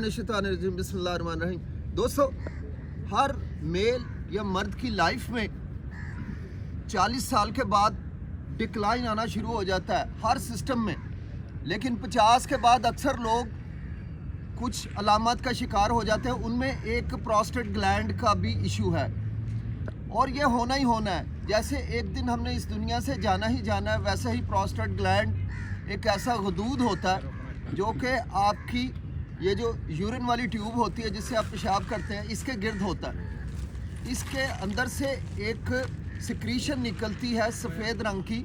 बिस्मिल्लाहिर्रहमानिर्रहीम। दोस्तों, हर मेल या मर्द की लाइफ में 40 साल के बाद डिक्लाइन आना शुरू हो जाता है हर सिस्टम में। लेकिन 50 के बाद अक्सर लोग कुछ अलामत का शिकार हो जाते हैं। उनमें एक प्रोस्टेट ग्लैंड का भी इशू है और ये होना ही होना है। जैसे एक दिन हमने इस दुनिया से जाना ही जाना है, वैसे ही प्रोस्टेट ग्लैंड एक ऐसा गदूद होता है जो कि आपकी ये जो यूरिन वाली ट्यूब होती है जिससे आप पेशाब करते हैं, इसके गिर्द होता है। इसके अंदर से एक सिक्रीशन निकलती है सफ़ेद रंग की,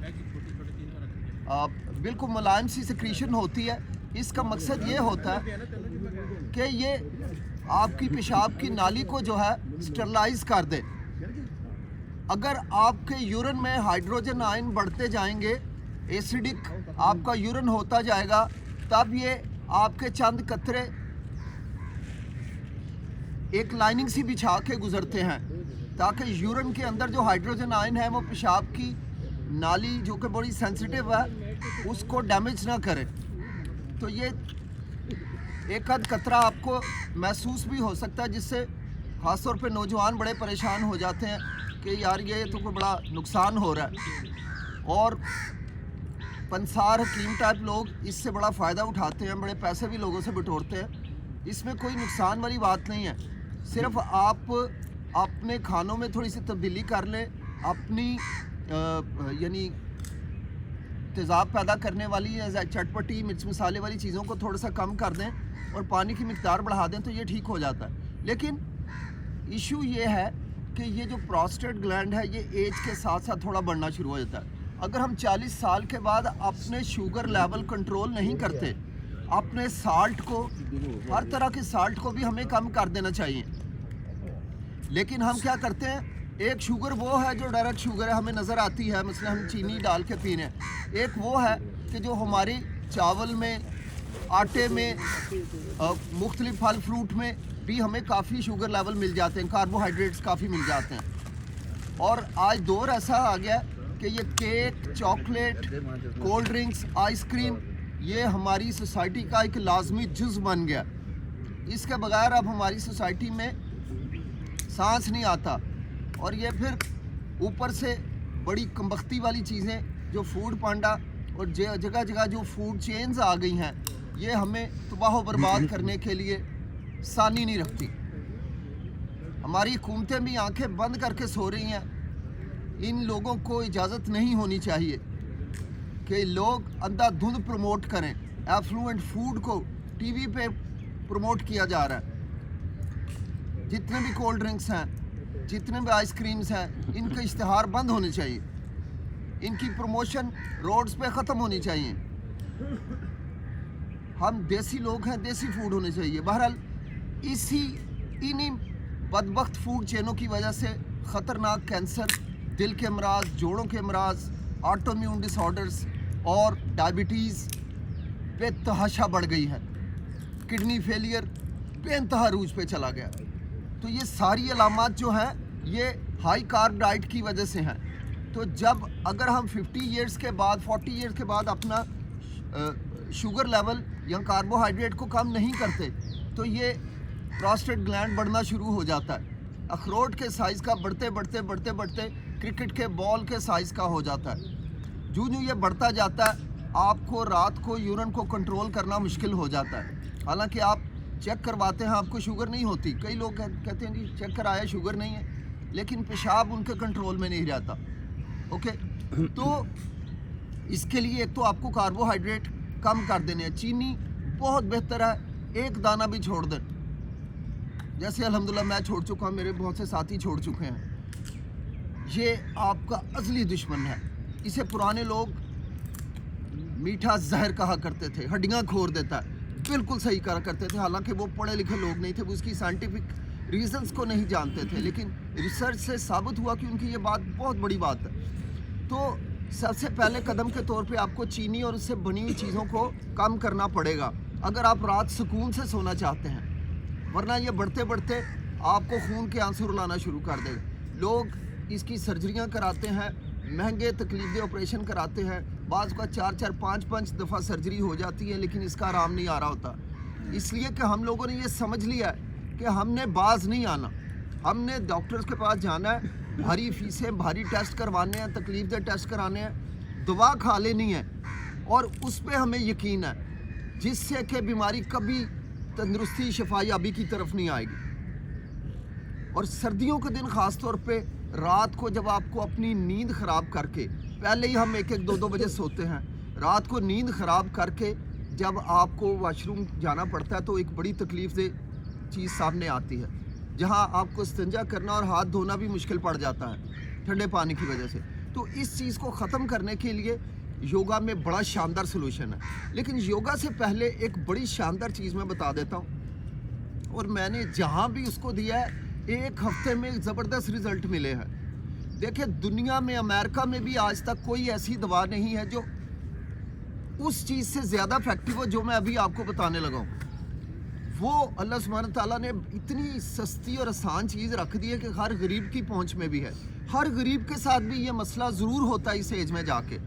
बिल्कुल मुलायम सी सिक्रीशन होती है। इसका मकसद ये होता है कि ये आपकी पेशाब की नाली को जो है स्टरलाइज कर दे। अगर आपके यूरिन में हाइड्रोजन आयन बढ़ते जाएंगे, एसिडिक आपका यूरिन होता जाएगा, तब ये आपके चंद कतरे एक लाइनिंग सी बिछा के गुजरते हैं ताकि यूरिन के अंदर जो हाइड्रोजन आयन है वो पेशाब की नाली जो कि बड़ी सेंसिटिव है उसको डैमेज ना करे। तो ये एक आध कतरा आपको महसूस भी हो सकता है, जिससे ख़ासतौर पे नौजवान बड़े परेशान हो जाते हैं कि यार ये तो कोई बड़ा नुकसान हो रहा है। और पंसार हकीम टाइप लोग इससे बड़ा फ़ायदा उठाते हैं, बड़े पैसे भी लोगों से बटोरते हैं। इसमें कोई नुकसान वाली बात नहीं है, सिर्फ आप अपने खानों में थोड़ी सी तब्दीली कर लें, अपनी यानी तेज़ाब पैदा करने वाली चटपटी मिर्च मसाले वाली चीज़ों को थोड़ा सा कम कर दें और पानी की मिक़दार बढ़ा दें तो ये ठीक हो जाता है। लेकिन इशू ये है कि ये जो प्रोस्टेट ग्लैंड है ये एज के साथ साथ थोड़ा बढ़ना शुरू हो जाता है। अगर हम 40 साल के बाद अपने शुगर लेवल कंट्रोल नहीं करते, अपने साल्ट को, हर तरह के साल्ट को भी हमें कम कर देना चाहिए। लेकिन हम क्या करते हैं, एक शुगर वो है जो डायरेक्ट शुगर है, हमें नज़र आती है, मसलन हम चीनी डाल के पी रहे हैं। एक वो है कि जो हमारी चावल में, आटे में, मुख्तलिफ फल फ्रूट में भी हमें काफ़ी शुगर लेवल मिल जाते हैं, कार्बोहाइड्रेट्स काफ़ी मिल जाते हैं। और आज दौर ऐसा आ गया कि ये cake, chocolate, cold drinks, ice cream ये हमारी सोसाइटी का एक लाजमी जुज़ बन गया। इसके बगैर अब हमारी सोसाइटी में सांस नहीं आता। और ये फिर ऊपर से बड़ी कमबख्ती वाली चीज़ें जो फूड पांडा और जगह जगह जो फूड चेन्स आ गई हैं, ये हमें तबाह बर्बाद करने के लिए सानी नहीं रखती। हमारी हुकूमतें भी आंखें बंद करके सो रही हैं। इन लोगों को इजाज़त नहीं होनी चाहिए कि लोग अंधाधुंध प्रमोट करें। एफ्लुएंट फूड को टीवी पे प्रमोट किया जा रहा है। जितने भी कोल्ड ड्रिंक्स हैं, जितने भी आइसक्रीम्स हैं, इनके इश्तिहार बंद होने चाहिए, इनकी प्रमोशन रोड्स पे ख़त्म होनी चाहिए। हम देसी लोग हैं, देसी फूड होने चाहिए। बहरहाल इन्हीं बदबख्त फूड चेनों की वजह से ख़तरनाक कैंसर, दिल के अमराज, जोड़ों के अमराज, ऑटोइम्यून डिसऑर्डर्स और डायबिटीज़ बेतहाशा बढ़ गई है। किडनी फेलियर बेइंतहा रूज पे चला गया। तो ये सारी अलामत जो हैं ये हाई कार्ब डाइट की वजह से हैं। तो जब अगर हम 50 ईयर्स के बाद, 40 ईयर्स के बाद अपना शुगर लेवल या कार्बोहाइड्रेट को कम नहीं करते तो ये प्रोस्टेट ग्लैंड बढ़ना शुरू हो जाता है। अखरोट के साइज़ का बढ़ते बढ़ते बढ़ते बढ़ते क्रिकेट के बॉल के साइज़ का हो जाता है। जो ये बढ़ता जाता है, आपको रात को यूरिन को कंट्रोल करना मुश्किल हो जाता है। हालांकि आप चेक करवाते हैं, आपको शुगर नहीं होती। कई लोग कहते हैं जी चेक कराया शुगर नहीं है, लेकिन पेशाब उनके कंट्रोल में नहीं रहता। ओके, तो इसके लिए एक तो आपको कार्बोहाइड्रेट कम कर देने हैं। चीनी बहुत बेहतर है, एक दाना भी छोड़ दें। जैसे अल्हम्दुलिल्लाह मैं छोड़ चुका हूँ, मेरे बहुत से साथी छोड़ चुके हैं। ये आपका असली दुश्मन है। इसे पुराने लोग मीठा जहर कहा करते थे, हड्डियाँ खोर देता है। बिल्कुल सही कहा करते थे, हालांकि वो पढ़े लिखे लोग नहीं थे, वो उसकी साइंटिफिक रीजंस को नहीं जानते थे। लेकिन रिसर्च से साबित हुआ कि उनकी ये बात बहुत बड़ी बात है। तो सबसे पहले कदम के तौर पे आपको चीनी और उससे बनी हुई चीज़ों को कम करना पड़ेगा अगर आप रात सुकून से सोना चाहते हैं, वरना ये बढ़ते बढ़ते आपको खून के आंसू रुलाना शुरू कर देगा। लोग इसकी सर्जरियाँ कराते हैं, महंगे तकलीफदेह ऑपरेशन कराते हैं, बाज़ का 4-4, 5-5 दफ़ा सर्जरी हो जाती है, लेकिन इसका आराम नहीं आ रहा होता। इसलिए कि हम लोगों ने ये समझ लिया है कि हमने बाज नहीं आना, हमने डॉक्टर्स के पास जाना है, भारी फीसें भारी टेस्ट करवाने हैं, तकलीफ दे टेस्ट कराने हैं, दवा खा लेनी है और उस पर हमें यकीन है जिससे कि बीमारी कभी तंदुरुस्ती शफायाबी की तरफ नहीं आएगी। और सर्दियों के दिन ख़ास तौर पे रात को जब आपको अपनी नींद ख़राब करके, पहले ही हम 1-1 2-2 बजे सोते हैं, रात को नींद ख़राब करके जब आपको वॉशरूम जाना पड़ता है तो एक बड़ी तकलीफ दे चीज़ सामने आती है, जहां आपको इस्तिंजा करना और हाथ धोना भी मुश्किल पड़ जाता है ठंडे पानी की वजह से। तो इस चीज़ को ख़त्म करने के लिए योगा में बड़ा शानदार सलूशन है। लेकिन योगा से पहले एक बड़ी शानदार चीज़ मैं बता देता हूँ, और मैंने जहाँ भी उसको दिया है 1 हफ्ते में ज़बरदस्त रिज़ल्ट मिले हैं। देखिए दुनिया में, अमेरिका में भी आज तक कोई ऐसी दवा नहीं है जो उस चीज़ से ज़्यादा इफेक्टिव हो जो मैं अभी आपको बताने लगा हूँ। वो अल्लाह सुब्हान ताला ने इतनी सस्ती और आसान चीज़ रख दी है कि हर गरीब की पहुँच में भी है। हर गरीब के साथ भी ये मसला ज़रूर होता है इस एज में जाके,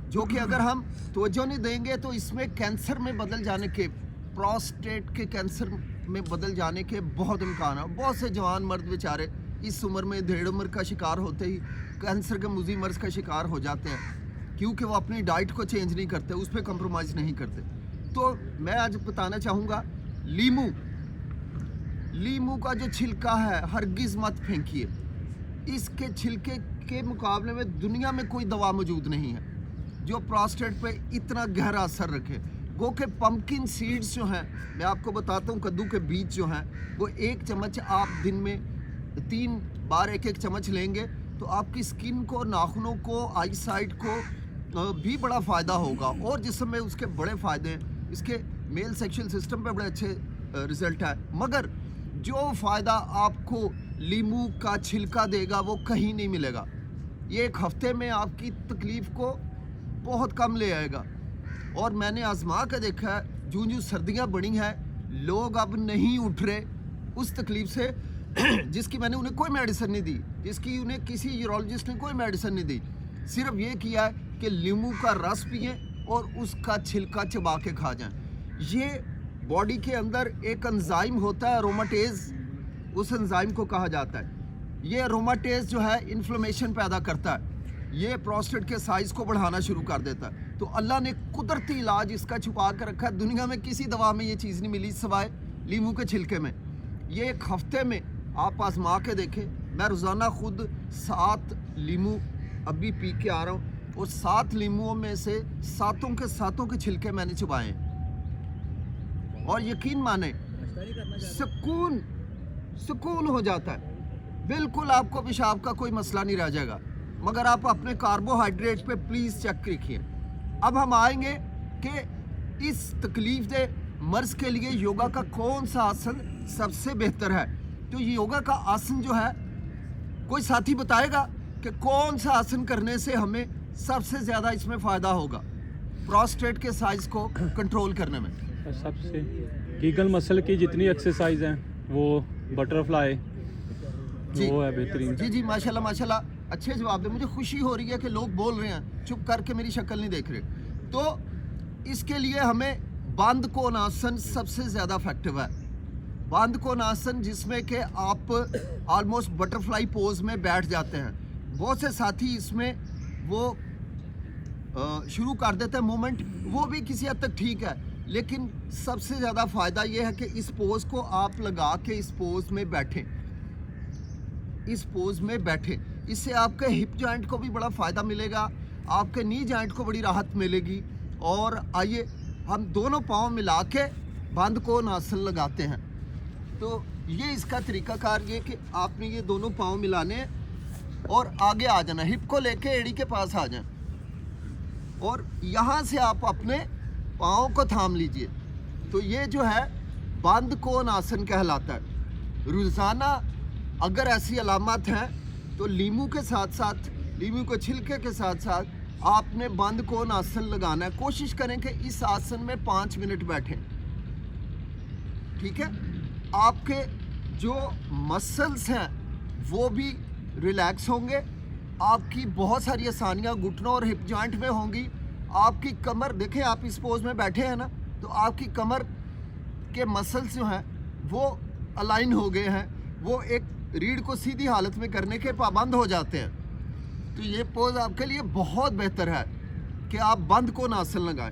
जो कि अगर हम तवज्जो नहीं देंगे तो इसमें कैंसर में बदल जाने के, प्रोस्टेट के कैंसर में बदल जाने के बहुत इम्कान है। बहुत से जवान मर्द बेचारे इस उम्र में, डेढ़ उम्र का शिकार होते ही कैंसर के मुज़ी मर्ज का शिकार हो जाते हैं, क्योंकि वो अपनी डाइट को चेंज नहीं करते, उस पर कंप्रोमाइज़ नहीं करते। तो मैं आज बताना चाहूँगा, लीमू का जो छिलका है हरगिज़ मत फेंकिए। इसके छिलके के मुकाबले में दुनिया में कोई दवा मौजूद नहीं है जो प्रोस्टेट पे इतना गहरा असर रखे। गो के पम्पकिन सीड्स जो हैं, मैं आपको बताता हूँ, कद्दू के बीज जो हैं, वो 1 चम्मच आप दिन में 3 बार 1-1 चम्मच लेंगे तो आपकी स्किन को, नाखूनों को, आई साइट को भी बड़ा फ़ायदा होगा। और जिसम में उसके बड़े फ़ायदे हैं, इसके मेल सेक्सुअल सिस्टम पे बड़े अच्छे रिज़ल्ट है। मगर जो फ़ायदा आपको लीमू का छिलका देगा वो कहीं नहीं मिलेगा। ये 1 हफ्ते में आपकी तकलीफ़ को बहुत कम ले आएगा। और मैंने आजमा कर देखा है, जो सर्दियाँ बढ़ी हैं, लोग अब नहीं उठ रहे उस तकलीफ़ से जिसकी मैंने उन्हें कोई मेडिसिन नहीं दी, जिसकी उन्हें किसी यूरोलॉजिस्ट ने कोई मेडिसिन नहीं दी। सिर्फ ये किया है कि लीमू का रस पिएं और उसका छिलका चबा के खा जाएं। ये बॉडी के अंदर एक एंजाइम होता है अरोमाटेज, उस एंजाइम को कहा जाता है। ये अरोमाटेज जो है इन्फ्लेमेशन पैदा करता है, ये प्रोस्टेट के साइज़ को बढ़ाना शुरू कर देता है। तो अल्लाह ने कुदरती इलाज इसका छुपा कर रखा है। दुनिया में किसी दवा में ये चीज़ नहीं मिली सिवाय लीमू के छिलके में। ये 1 हफ्ते में आप आजमा के देखें। मैं रोज़ाना खुद 7 लीमू अभी पी के आ रहा हूँ और 7 लीमुओं में से 7 के 7 छिलके मैंने चबाए हैं। और यकीन माने सुकून हो जाता है। बिल्कुल आपको पेशाब का कोई मसला नहीं रह जाएगा। मगर आप अपने कार्बोहाइड्रेट पे प्लीज़ चेक रखिए। अब हम आएंगे कि इस तकलीफ दे मर्ज के लिए योगा का कौन सा आसन सबसे बेहतर है। तो ये योगा का आसन जो है, कोई साथी बताएगा कि कौन सा आसन करने से हमें सबसे ज़्यादा इसमें फ़ायदा होगा प्रोस्टेट के साइज़ को कंट्रोल करने में? सबसे गीगल मसल की जितनी एक्सरसाइज हैं वो बटरफ्लाई, वो है बेहतरीन। जी माशाल्लाह माशाल्लाह, अच्छे जवाब दे। मुझे खुशी हो रही है कि लोग बोल रहे हैं, चुप करके मेरी शक्ल नहीं देख रहे। तो इसके लिए हमें बंद कोणासन सबसे ज़्यादा इफेक्टिव है। बंद कोणासन जिसमें कि आप ऑलमोस्ट बटरफ्लाई पोज में बैठ जाते हैं। बहुत से साथी इसमें वो शुरू कर देते हैं मूवमेंट, वो भी किसी हद तक ठीक है, लेकिन सबसे ज़्यादा फ़ायदा ये है कि इस पोज को आप लगा के इस पोज में बैठें, इस पोज में बैठें। इससे आपके हिप जॉइंट को भी बड़ा फ़ायदा मिलेगा, आपके नी जॉइंट को बड़ी राहत मिलेगी। और आइए हम दोनों पाँव मिला के बंद कोणासन लगाते हैं। तो ये इसका तरीकाकार ये कि आपने ये दोनों पाँव मिलाने और आगे आ जाना, हिप को लेके एड़ी के पास आ जाए और यहाँ से आप अपने पाँव को थाम लीजिए। तो ये जो है बंद कोणासन कहलाता है। रोज़ाना अगर ऐसी अलामत हैं तो लीमू के साथ साथ, लीमू को छिलके के साथ साथ आपने बंद कोणासन लगाना है। कोशिश करें कि इस आसन में 5 मिनट बैठें, ठीक है। आपके जो मसल्स हैं वो भी रिलैक्स होंगे, आपकी बहुत सारी आसानियाँ घुटनों और हिप जॉइंट में होंगी। आपकी कमर, देखें आप इस पोज में बैठे हैं ना, तो आपकी कमर आपके मसल्स जो हैं वो अलाइन हो गए हैं, वो एक रीढ़ को सीधी हालत में करने के पाबंद हो जाते हैं। तो ये पोज आपके लिए बहुत बेहतर है कि आप बंद कोण आसन लगाएं।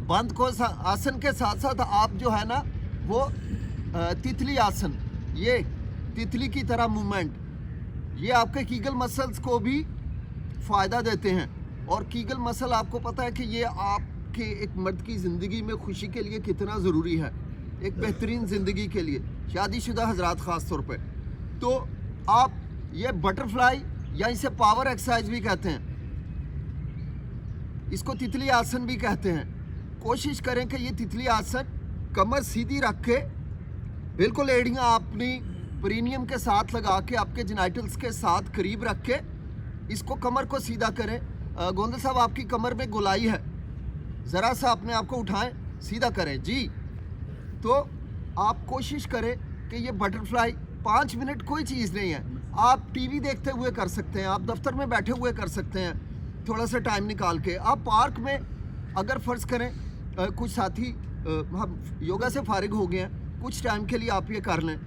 बंद कोण आसन के साथ साथ आप जो है ना वो तितली आसन, ये तितली की तरह मूवमेंट, ये आपके कीगल मसल्स को भी फ़ायदा देते हैं। और कीगल मसल आपको पता है कि ये आपके एक मर्द की ज़िंदगी में खुशी के लिए कितना ज़रूरी है, एक बेहतरीन ज़िंदगी के लिए, शादीशुदा हजरात ख़ास तौर पे। तो आप ये बटरफ्लाई या इसे पावर एक्सरसाइज भी कहते हैं, इसको तितली आसन भी कहते हैं। कोशिश करें कि ये तितली आसन कमर सीधी रख के, बिल्कुल एड़ियाँ अपनी प्रीनियम के साथ लगा के, आपके जेनाइटल्स के साथ करीब रख के इसको कमर को सीधा करें। गोंदल साहब आपकी कमर में गोलाई है, ज़रा सा अपने आप को उठाएं, सीधा करें जी। तो आप कोशिश करें कि ये बटरफ्लाई 5 मिनट कोई चीज़ नहीं है, आप टीवी देखते हुए कर सकते हैं, आप दफ्तर में बैठे हुए कर सकते हैं, थोड़ा सा टाइम निकाल के। आप पार्क में अगर फ़र्ज़ करें कुछ साथी हम योगा से फारिग हो गए हैं, कुछ टाइम के लिए आप ये कर लें।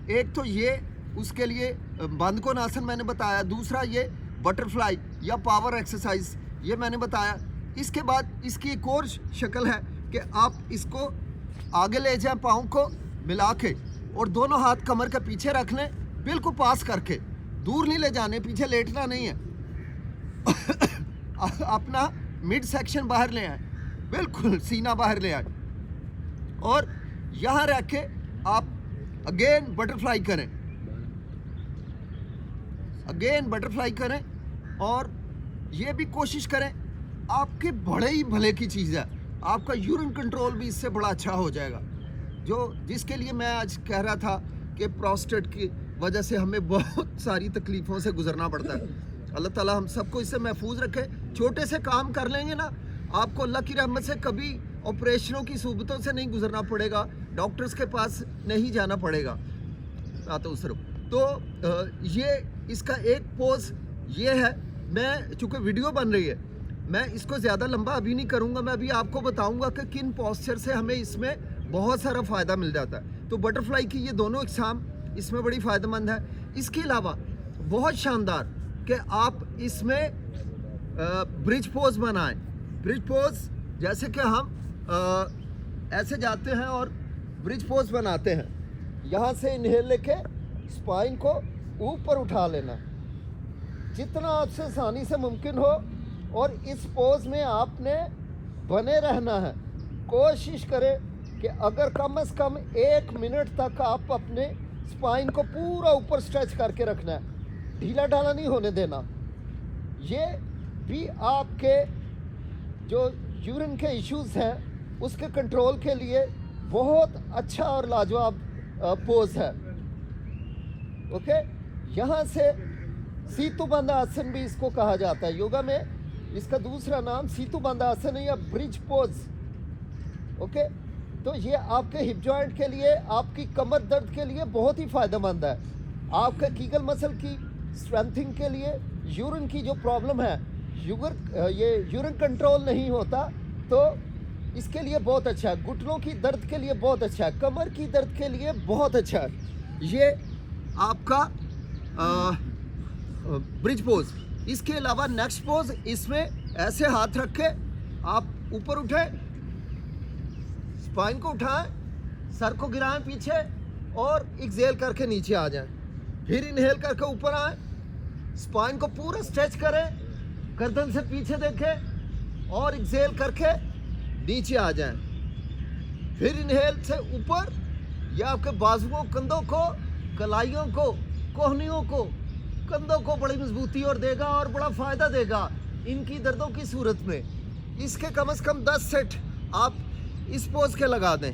एक तो ये उसके लिए बंद कोण आसन मैंने बताया, दूसरा ये बटरफ्लाई या पावर एक्सरसाइज ये मैंने बताया। इसके बाद इसकी एक और शक्ल है कि आप इसको आगे ले जाएं, पाँव को मिला के, और दोनों हाथ कमर के पीछे रख लें, बिल्कुल पास करके, दूर नहीं ले जाने, पीछे लेटना नहीं है। अपना मिड सेक्शन बाहर ले आए, बिल्कुल सीना बाहर ले आए, और यहाँ रख के आप अगेन बटरफ्लाई करें, अगेन बटरफ्लाई करें। और ये भी कोशिश करें, आपके बड़े ही भले की चीज़ है, आपका यूरिन कंट्रोल भी इससे बड़ा अच्छा हो जाएगा। जो जिसके लिए मैं आज कह रहा था कि प्रोस्टेट की वजह से हमें बहुत सारी तकलीफ़ों से गुजरना पड़ता है। अल्लाह ताला हम सबको इससे महफूज रखे। छोटे से काम कर लेंगे ना, आपको अल्लाह की रहमत से कभी ऑपरेशनों की सूबतों से नहीं गुजरना पड़ेगा, डॉक्टर्स के पास नहीं जाना पड़ेगा। तो ये इसका एक पोज ये है। मैं चूँकि वीडियो बन रही है, मैं इसको ज़्यादा लंबा अभी नहीं करूँगा, मैं अभी आपको बताऊँगा कि किन पोस्चर से हमें इसमें बहुत सारा फ़ायदा मिल जाता है। तो बटरफ्लाई की ये दोनों इकसाम इसमें बड़ी फ़ायदेमंद है। इसके अलावा बहुत शानदार कि आप इसमें ब्रिज पोज बनाएं। ब्रिज पोज जैसे कि हम ऐसे जाते हैं और ब्रिज पोज बनाते हैं, यहाँ से इनहेल लेके स्पाइन को ऊपर उठा लेना जितना आपसे आसानी से मुमकिन हो, और इस पोज में आपने बने रहना है। कोशिश करें कि अगर कम से कम 1 मिनट तक आप अपने स्पाइन को पूरा ऊपर स्ट्रेच करके रखना है, ढीला ढाला नहीं होने देना। ये भी आपके जो यूरिन के इश्यूज़ हैं उसके कंट्रोल के लिए बहुत अच्छा और लाजवाब पोज है। ओके, यहाँ से सीतु बंद आसन भी इसको कहा जाता है योगा में, इसका दूसरा नाम सीतु बंद आसन है या ब्रिज पोज। ओके, तो ये आपके हिप जॉइंट के लिए, आपकी कमर दर्द के लिए बहुत ही फ़ायदेमंद है। आपके कीगल मसल की स्ट्रेंथिंग के लिए, यूरिन की जो प्रॉब्लम है, ये यूरिन कंट्रोल नहीं होता, तो इसके लिए बहुत अच्छा है। घुटनों की दर्द के लिए बहुत अच्छा है, कमर की दर्द के लिए बहुत अच्छा है ये आपका ब्रिज पोज। इसके अलावा नेक्स्ट पोज, इसमें ऐसे हाथ रख के आप ऊपर उठें, स्पाइन को उठाएं, सर को गिराएं पीछे और एक्सेल करके नीचे आ जाएं। फिर इनहेल करके ऊपर आएं, स्पाइन को पूरा स्ट्रेच करें, गर्दन से पीछे देखें और एक्सेल करके नीचे आ जाएं। फिर इनहेल से ऊपर, यह आपके बाजुओं, कंधों को, कलाइयों को, कोहनियों को, कंधों को बड़ी मजबूती और देगा और बड़ा फ़ायदा देगा इनकी दर्दों की सूरत में। इसके कम से कम 10 सेट आप इस पोज के लगा दें।